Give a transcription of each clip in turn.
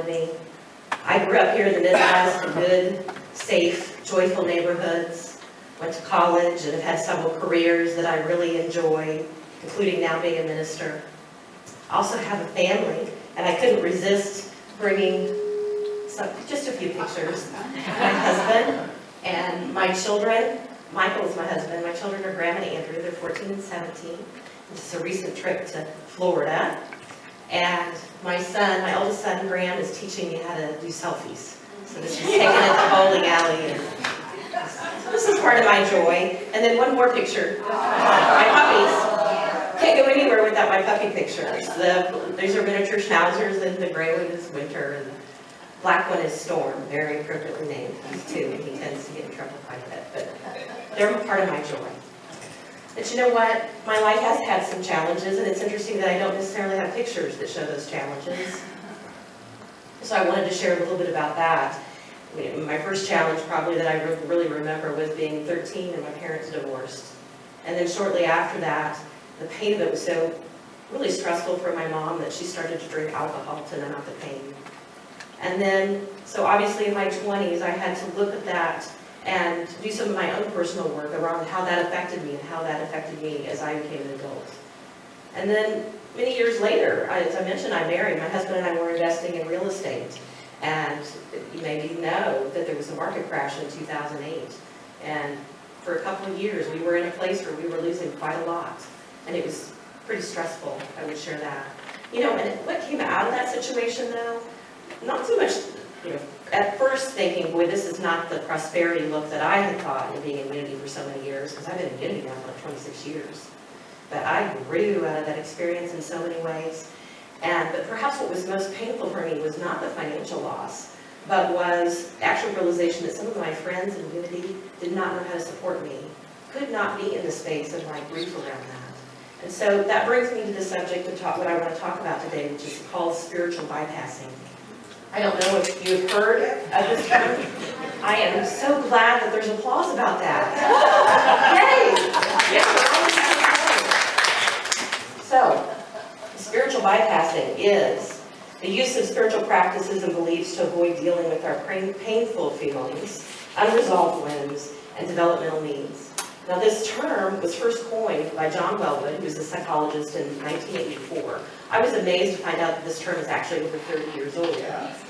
me. I grew up here in the Midwest in good, safe, joyful neighborhoods, went to college and have had several careers that I really enjoy, including now being a minister. I also have a family, and I couldn't resist bringing just a few pictures. My husband and my children. Michael's my husband. My children are Graham and Andrew. They're 14 and 17. This is a recent trip to Florida. And my son, my oldest son, Graham, is teaching me how to do selfies. So this is taking it to bowling alley. And so this is part of my joy. And then one more picture. My puppies. Can't go anywhere without my puppy pictures. These are miniature schnauzers, and the gray one is Winter, and the black one is Storm, very appropriately named. He's 2, and he tends to get in trouble quite a bit. But they're part of my joy. But you know what? My life has had some challenges, and it's interesting that I don't necessarily have pictures that show those challenges. So I wanted to share a little bit about that. My first challenge probably that I really remember was being 13 and my parents divorced. And then shortly after that, the pain of it was so really stressful for my mom that she started to drink alcohol to numb out the pain. And then, so obviously in my 20s, I had to look at that and do some of my own personal work around how that affected me and how that affected me as I became an adult. And then many years later, as I mentioned, I married. My husband and I were investing in real estate. And you maybe know that there was a market crash in 2008. And for a couple of years, we were in a place where we were losing quite a lot. And it was pretty stressful, I would share that. You know, and what came out of that situation, though, not so much, you know, at first thinking, boy, this is not the prosperity look that I had thought in being in Unity for so many years, because I've been in Unity now for like 26 years. But I grew out of that experience in so many ways. But perhaps what was most painful for me was not the financial loss, but was the actual realization that some of my friends in Unity did not know how to support me, could not be in the space of my grief around that. And so that brings me to the subject of what I want to talk about today, which is called spiritual bypassing. I don't know if you've heard of this term. I am so glad that there's applause about that. Yay! Yeah, so, spiritual bypassing is the use of spiritual practices and beliefs to avoid dealing with our painful feelings, unresolved wounds, and developmental needs. Now, this term was first coined by John Wellwood, who was a psychologist in 1984. I was amazed to find out that this term is actually over 30 years old.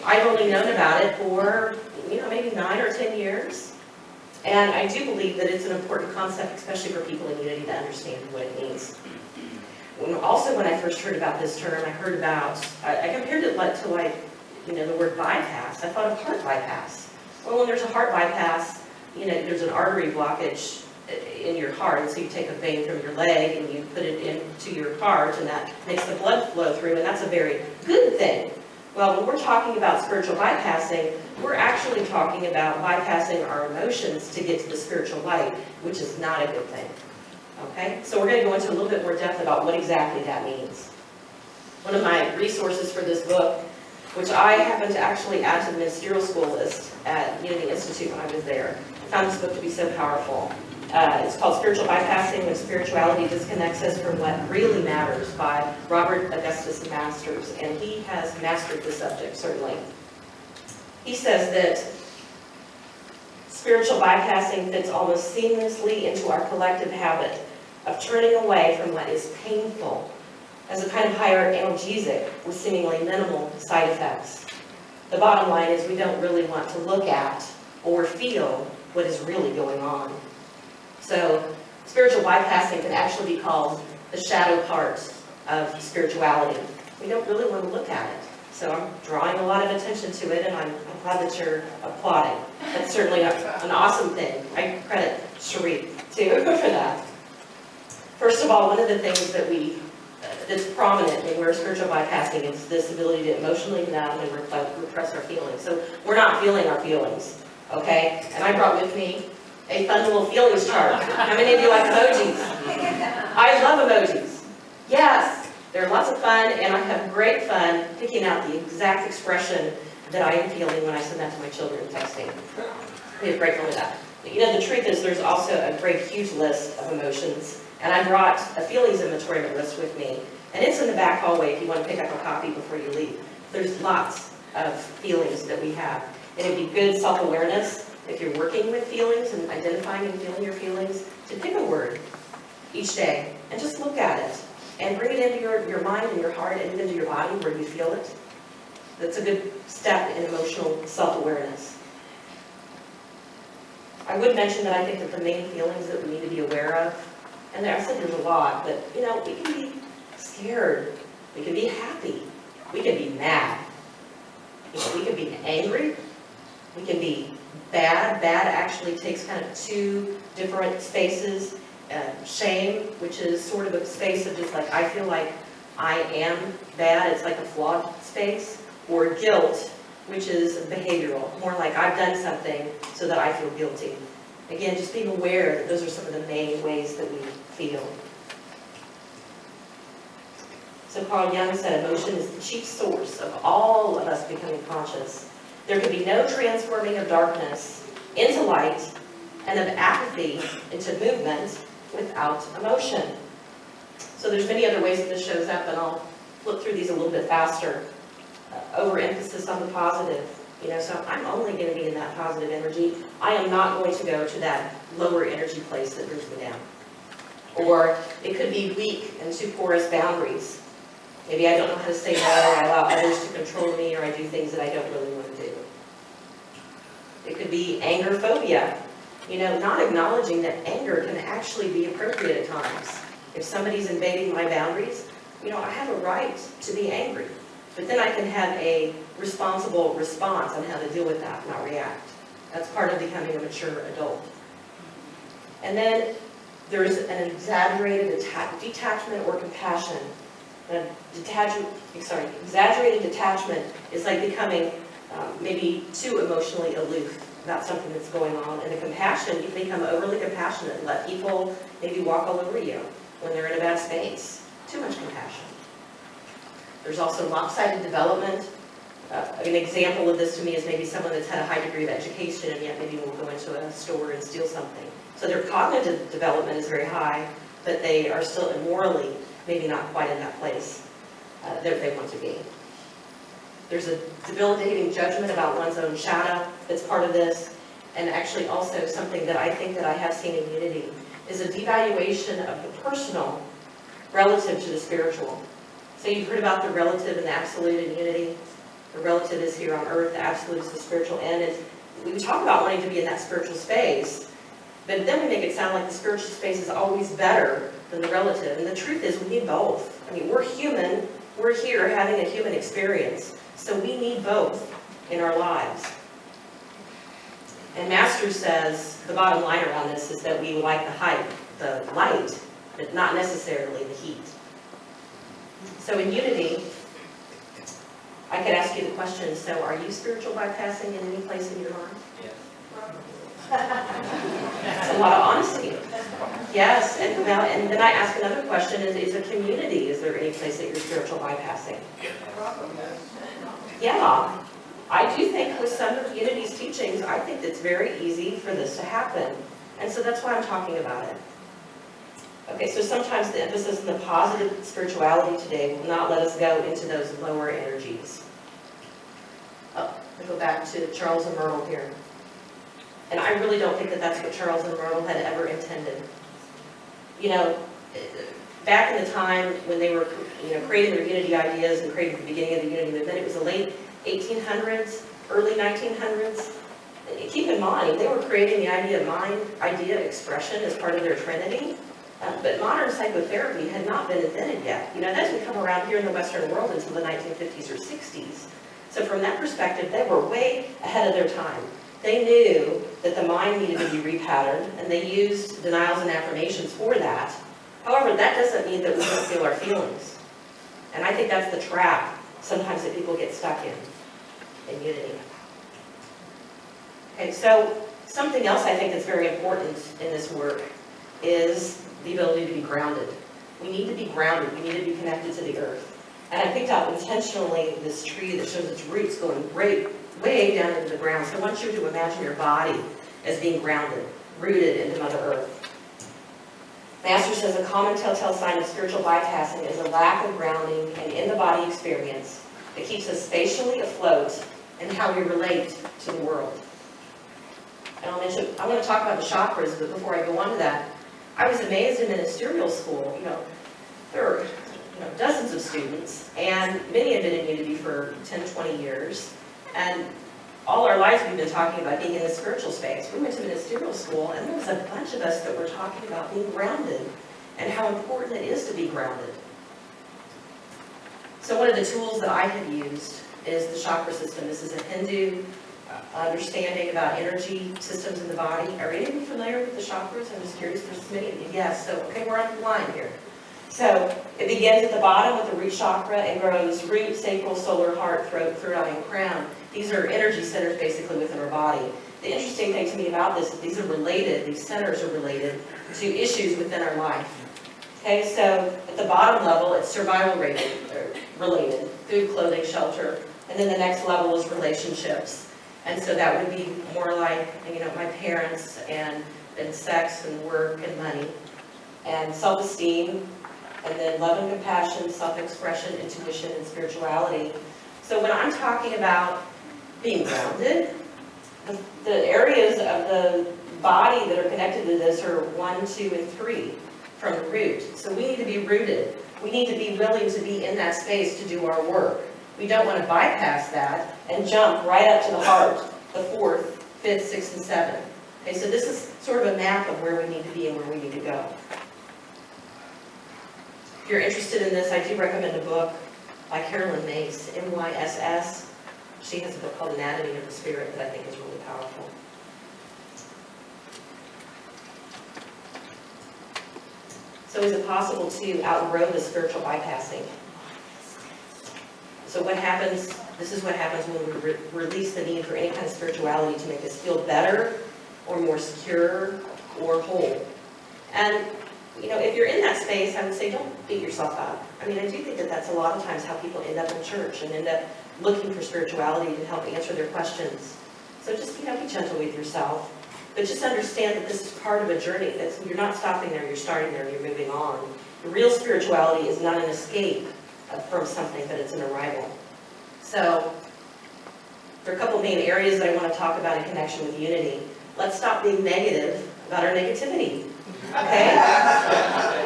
I've only known about it for, you know, maybe 9 or 10 years. And I do believe that it's an important concept, especially for people in Unity to understand what it means. Also, when I first heard about this term, I heard about, I compared it to like, you know, the word bypass. I thought of heart bypass. Well, when there's a heart bypass, you know, there's an artery blockage in your heart, and so you take a vein from your leg and you put it into your heart, and that makes the blood flow through, and that's a very good thing. Well, when we're talking about spiritual bypassing, we're actually talking about bypassing our emotions to get to the spiritual light, which is not a good thing. Okay? So we're going to go into a little bit more depth about what exactly that means. One of my resources for this book, which I happened to actually add to the ministerial school list at Unity Institute when I was there, I found this book to be so powerful. It's called Spiritual Bypassing When Spirituality Disconnects Us from What Really Matters by Robert Augustus Masters, and he has mastered the subject, certainly. He says that spiritual bypassing fits almost seamlessly into our collective habit of turning away from what is painful as a kind of higher analgesic with seemingly minimal side effects. The bottom line is we don't really want to look at or feel what is really going on. So spiritual bypassing can actually be called the shadow part of spirituality. We don't really want to look at it. So I'm drawing a lot of attention to it, and I'm glad that you're applauding. That's certainly an awesome thing. I credit Cherie, too, for that. First of all, one of the things that's prominent when we're spiritual bypassing is this ability to emotionally numb and repress our feelings. So we're not feeling our feelings, okay? And I brought with me a fun little feelings chart. How many of you like emojis? I love emojis. Yes, they're lots of fun, and I have great fun picking out the exact expression that I am feeling when I send that to my children texting. We have great fun with that. But you know, the truth is there's also a great huge list of emotions, and I brought a feelings inventory list with me, and it's in the back hallway if you want to pick up a copy before you leave. There's lots of feelings that we have. And it'd be good self-awareness, if you're working with feelings and identifying and feeling your feelings, to pick a word each day and just look at it and bring it into your mind and your heart and into your body where you feel it. That's a good step in emotional self-awareness. I would mention that I think that the main feelings that we need to be aware of, and I said there's a lot, but we can be scared, we can be happy, we can be mad, we can be angry, we can be bad. Bad actually takes kind of two different spaces. Shame, which is sort of a space of just like, I feel like I am bad, it's like a flawed space. Or guilt, which is behavioral, more like I've done something so that I feel guilty. Again, just being aware that those are some of the main ways that we feel. So Carl Jung said emotion is the chief source of all of us becoming conscious. There can be no transforming of darkness into light and of apathy into movement without emotion. So there's many other ways that this shows up, and I'll flip through these a little bit faster. Overemphasis on the positive. So I'm only going to be in that positive energy. I am not going to go to that lower energy place that brings me down. Or it could be weak and too porous boundaries. Maybe I don't know how to say no, or I allow others to control me, or I do things that I don't really want to do. It could be anger phobia. Not acknowledging that anger can actually be appropriate at times. If somebody's invading my boundaries, I have a right to be angry. But then I can have a responsible response on how to deal with that, not react. That's part of becoming a mature adult. And then there's an exaggerated detachment or compassion. Exaggerated detachment is like becoming maybe too emotionally aloof about something that's going on. And the compassion, you can become overly compassionate and let people maybe walk all over you when they're in a bad space. Too much compassion. There's also lopsided development. An example of this to me is maybe someone that's had a high degree of education and yet maybe will go into a store and steal something. So their cognitive development is very high, but they are still morally maybe not quite in that place that they want to be. There's a debilitating judgment about one's own shadow that's part of this, and actually also something that I think that I have seen in unity is a devaluation of the personal relative to the spiritual. So you've heard about the relative and the absolute in unity. The relative is here on earth, the absolute is the spiritual end. And we talk about wanting to be in that spiritual space, but then we make it sound like the spiritual space is always better than the relative. And the truth is we need both. I mean, we're human. We're here having a human experience. So we need both in our lives. And Master says the bottom line around this is that we like the light, but not necessarily the heat. So in unity, I could ask you the question, so are you spiritual bypassing in any place in your life? Yes. That's a lot of honesty. Yes, and then I ask another question, is a community, is there any place that you're spiritual bypassing? Yeah, I do think with some of Unity's teachings, I think it's very easy for this to happen. And so that's why I'm talking about it. Okay, so sometimes the emphasis on the positive spirituality today will not let us go into those lower energies. Oh, I'll go back to Charles and Myrtle here. And I really don't think that that's what Charles and Myrtle had ever intended. Back in the time when they were creating their unity ideas and creating the beginning of the unity movement, it was the late 1800s, early 1900s. Keep in mind, they were creating the idea of mind, idea, expression as part of their trinity. But modern psychotherapy had not been invented yet. That didn't come around here in the Western world until the 1950s or 60s. So from that perspective, they were way ahead of their time. They knew that the mind needed to be repatterned, and they used denials and affirmations for that. However, that doesn't mean that we don't feel our feelings. And I think that's the trap sometimes that people get stuck in unity. Okay, so something else I think that's very important in this work is the ability to be grounded. We need to be grounded. We need to be connected to the earth. And I picked out intentionally this tree that shows its roots going way down into the ground. So I want you to imagine your body as being grounded, rooted into Mother Earth. Master says a common telltale sign of spiritual bypassing is a lack of grounding and in-the-body experience that keeps us spatially afloat how we relate to the world. And I want to talk about the chakras, but before I go on to that, I was amazed in ministerial school. There are dozens of students, and many have been in Unity for 10, 20 years. And all our lives we've been talking about being in the spiritual space. We went to ministerial school, and there was a bunch of us that were talking about being grounded and how important it is to be grounded. So one of the tools that I have used is the chakra system. This is a Hindu understanding about energy systems in the body. Are any of you familiar with the chakras? I'm just curious. There's many of you. Yes. So, okay, we're on the line here. So it begins at the bottom with the root chakra and grows root, sacral, solar, heart, throat, third eye, and crown. These are energy centers basically within our body. The interesting thing to me about this is these are related, these centers are related to issues within our life. Okay, so at the bottom level, it's survival related, food, clothing, shelter. And then the next level is relationships. And so that would be more like, my parents and sex and work and money. And self-esteem, and then love and compassion, self-expression, intuition, and spirituality. So when I'm talking about being grounded, the areas of the body that are connected to this are 1, 2, and 3 from the root. So we need to be rooted. We need to be willing to be in that space to do our work. We don't want to bypass that and jump right up to the heart, the 4th, 5th, 6th, and 7th. Okay, so this is sort of a map of where we need to be and where we need to go. If you're interested in this, I do recommend a book by Carolyn Mace, M-Y-S-S. She has a book called Anatomy of the Spirit that I think is really powerful. So is it possible to outgrow the spiritual bypassing? So what happens, this is what happens when we release the need for any kind of spirituality to make us feel better or more secure or whole. And if you're in that space, I would say don't beat yourself up. I do think that that's a lot of times how people end up in church and end up looking for spirituality to help answer their questions. So just, be gentle with yourself. But just understand that this is part of a journey. You're not stopping there, you're starting there, and you're moving on. The real spirituality is not an escape from something, but it's an arrival. So, there are a couple main areas that I want to talk about in connection with unity. Let's stop being negative about our negativity. Okay?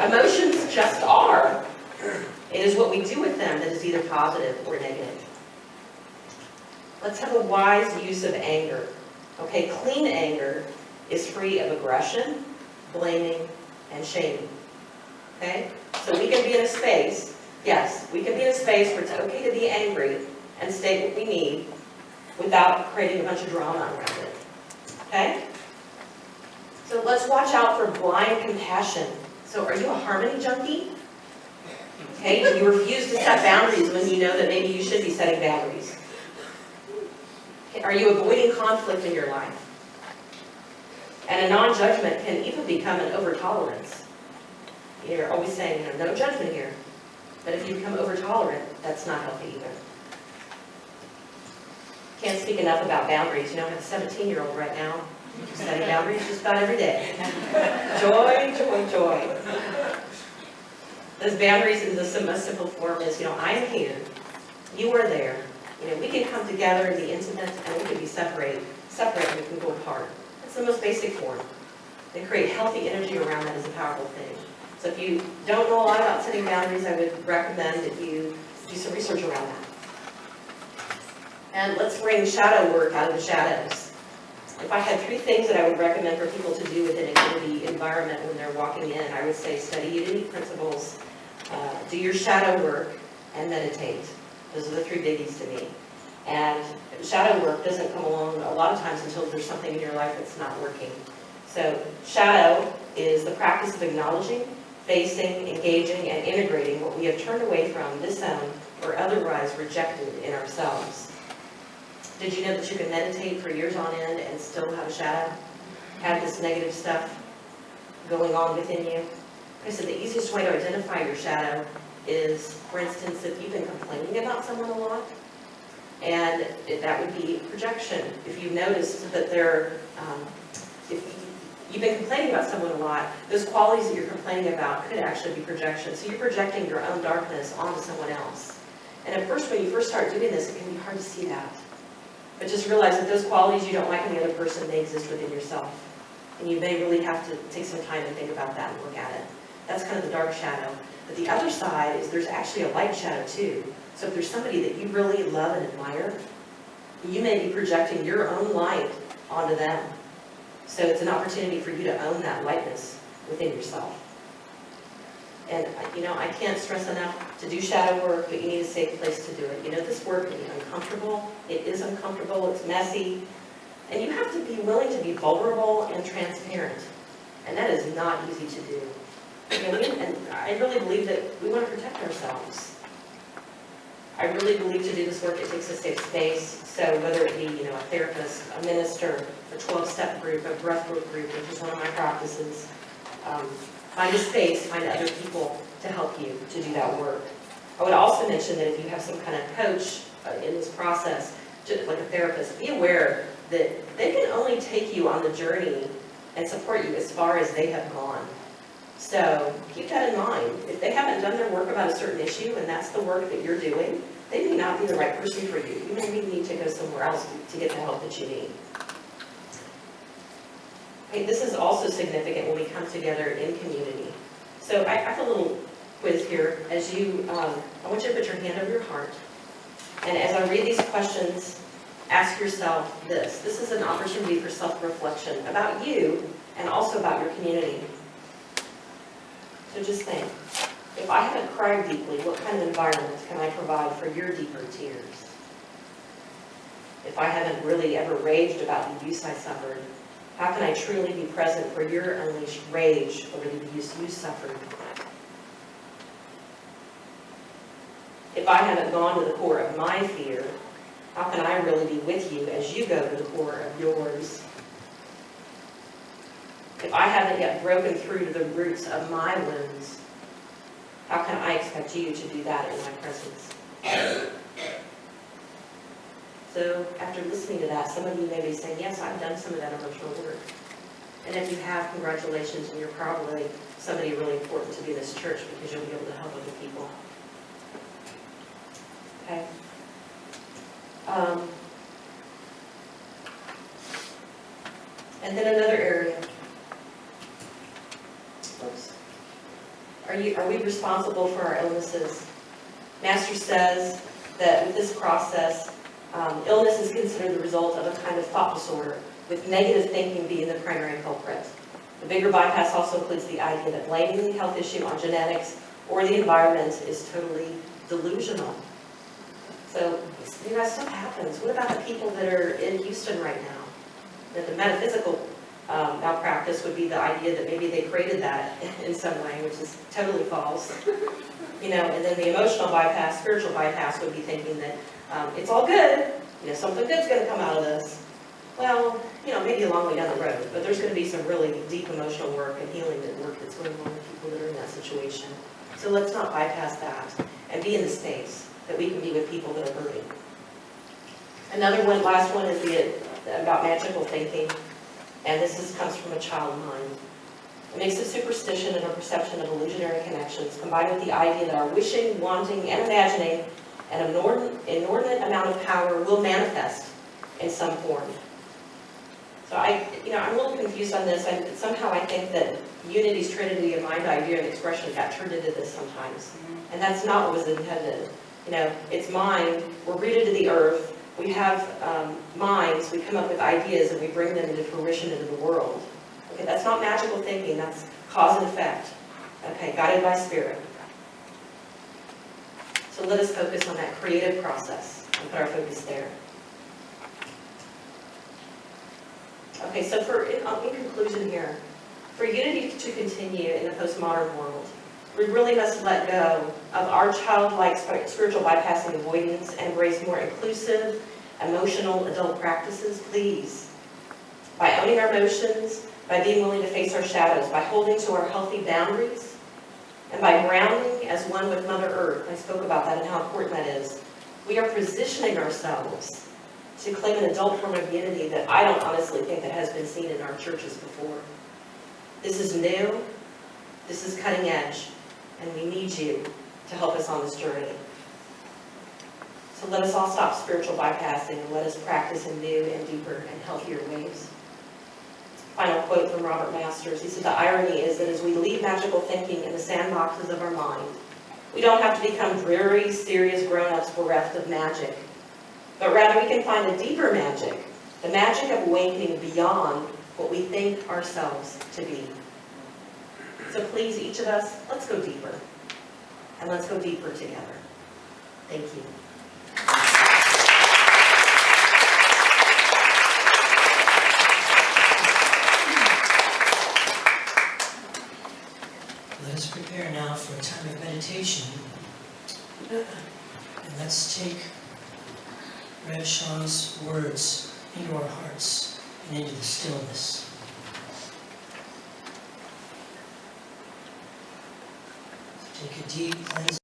Emotions just are. It is what we do with them that is either positive or negative. Let's have a wise use of anger. Okay, clean anger is free of aggression, blaming, and shaming. Okay? So we can be in a space, yes, we can be in a space where it's okay to be angry and state what we need without creating a bunch of drama around it. Okay? So let's watch out for blind compassion. So are you a harmony junkie? Okay, do you refuse to set boundaries when you know that maybe you should be setting boundaries? Okay, are you avoiding conflict in your life? And a non-judgment can even become an over-tolerance. You're always saying, no judgment here. But if you become over-tolerant, that's not healthy either. Can't speak enough about boundaries. I have a 17-year-old right now. Setting boundaries just about every day. Joy, joy, joy. Those boundaries in the most simple form is, I am here. You are there. We can come together and be intimate, and we can be separate, and we can go apart. That's the most basic form. And create healthy energy around that is a powerful thing. So if you don't know a lot about setting boundaries, I would recommend that you do some research around that. And let's bring shadow work out of the shadows. If I had 3 things that I would recommend for people to do within a unity environment when they're walking in, I would say study unity principles, do your shadow work, and meditate. Those are the 3 biggies to me. And shadow work doesn't come along a lot of times until there's something in your life that's not working. So shadow is the practice of acknowledging, facing, engaging, and integrating what we have turned away from, disowned, or otherwise rejected in ourselves. Did you know that you can meditate for years on end and still have a shadow? Have this negative stuff going on within you? Okay, so the easiest way to identify your shadow is, for instance, if you've been complaining about someone a lot, and that would be projection. If you've noticed that if you've been complaining about someone a lot, those qualities that you're complaining about could actually be projection. So you're projecting your own darkness onto someone else. And at first, when you first start doing this, it can be hard to see that. But just realize that those qualities you don't like in the other person may exist within yourself. And you may really have to take some time to think about that and look at it. That's kind of the dark shadow. But the other side is there's actually a light shadow too. So if there's somebody that you really love and admire, you may be projecting your own light onto them. So it's an opportunity for you to own that lightness within yourself. And I can't stress enough to do shadow work, but you need a safe place to do it. This work can be uncomfortable. It is uncomfortable. It's messy. And you have to be willing to be vulnerable and transparent. And that is not easy to do. And I really believe that we want to protect ourselves. I really believe to do this work, it takes a safe space. So whether it be, a therapist, a minister, a 12-step group, a breathwork group, which is one of my practices, find a space, find other people to help you to do that work. I would also mention that if you have some kind of coach in this process, just like a therapist, be aware that they can only take you on the journey and support you as far as they have gone. So keep that in mind. If they haven't done their work about a certain issue and that's the work that you're doing, they may not be the right person for you. You may need to go somewhere else to get the help that you need. Okay, this is also significant when we come together in community. So I have a little quiz here. As you, I want you to put your hand over your heart. And as I read these questions, ask yourself this. This is an opportunity for self-reflection about you and also about your community. So just think, if I haven't cried deeply, what kind of environment can I provide for your deeper tears? If I haven't really ever raged about the abuse I suffered, how can I truly be present for your unleashed rage over the abuse you suffered? If I haven't gone to the core of my fear, how can I really be with you as you go to the core of yours? If I haven't yet broken through to the roots of my wounds, how can I expect you to do that in my presence? So after listening to that, some of you may be saying, yes, I've done some of that emotional work. And if you have, congratulations, and you're probably somebody really important to be in this church because you'll be able to help other people. Okay? And then another area. Oops. Are we responsible for our illnesses? Master says that with this process, illness is considered the result of a kind of thought disorder, with negative thinking being the primary culprit. The bigger bypass also includes the idea that blaming the health issue on genetics or the environment is totally delusional. So, stuff happens. What about the people that are in Houston right now? That the metaphysical malpractice would be the idea that maybe they created that in some way, which is totally false. And then the emotional bypass, spiritual bypass would be thinking that it's all good, something good's going to come out of this. Well, maybe a long way down the road, but there's going to be some really deep emotional work and healing work that's going on with people that are in that situation. So let's not bypass that and be in the space that we can be with people that are hurting. Another one, last one, is about magical thinking, and this comes from a child mind. A mix of superstition and a perception of illusionary connections, combined with the idea that our wishing, wanting, and imagining an inordinate amount of power will manifest in some form. So I'm a little confused on this. Somehow I think that unity's trinity of mind, idea, and expression got turned into this sometimes. And that's not what was intended. It's mind, we're rooted to the earth, we have minds, we come up with ideas, and we bring them into fruition into the world. Okay, that's not magical thinking, that's cause and effect. Okay, guided by spirit. So let us focus on that creative process and put our focus there. Okay, so in conclusion here, for unity to continue in the postmodern world, we really must let go of our childlike spiritual bypassing avoidance and embrace more inclusive, emotional adult practices, please. By owning our emotions, by being willing to face our shadows, by holding to our healthy boundaries, and by grounding as one with Mother Earth. I spoke about that and how important that is. We are positioning ourselves to claim an adult form of unity that I don't honestly think that has been seen in our churches before. This is new, this is cutting edge, and we need you to help us on this journey. So let us all stop spiritual bypassing and let us practice in new and deeper and healthier ways. Final quote from Robert Masters. He said, "The irony is that as we leave magical thinking in the sandboxes of our mind, we don't have to become dreary, serious grown-ups bereft of magic, but rather we can find a deeper magic, the magic of awakening beyond what we think ourselves to be." So please, each of us, let's go deeper. And let's go deeper together. Thank you. Let us prepare now for a time of meditation. And let's take Rev Shawn's words into our hearts and into the stillness. Take a deep cleansing.